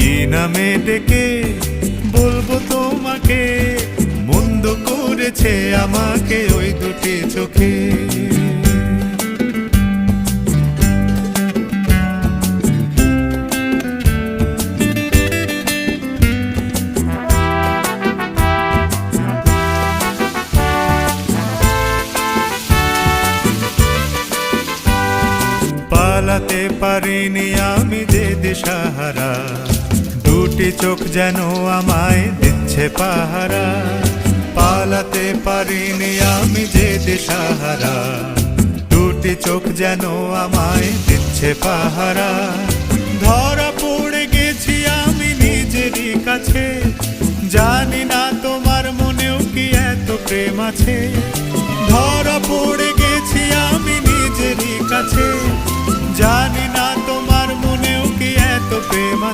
কি নামে ডেকে বলবো তোমাকে, মন্দ করেছে আমাকে ওই দুটি চোখে। পালাতে পারিনি আমি যে দিশাহারা, দুটি চোখ যেন আমায় দিচ্ছে পাহারা। পালাতে পারিনি আমি যে দিশাহারা, দুটি চোখ যেন আমায় দিচ্ছে পাহারা। ধরা পড়ে গেছি আমি নিজেরই কাছে, জানি না তোমার মনেও কি এত প্রেম আছে। ধরা পড়ে গেছি আমি নিজেরই কাছে, জানি না তোমার মনেও কি এত প্রেম আছে।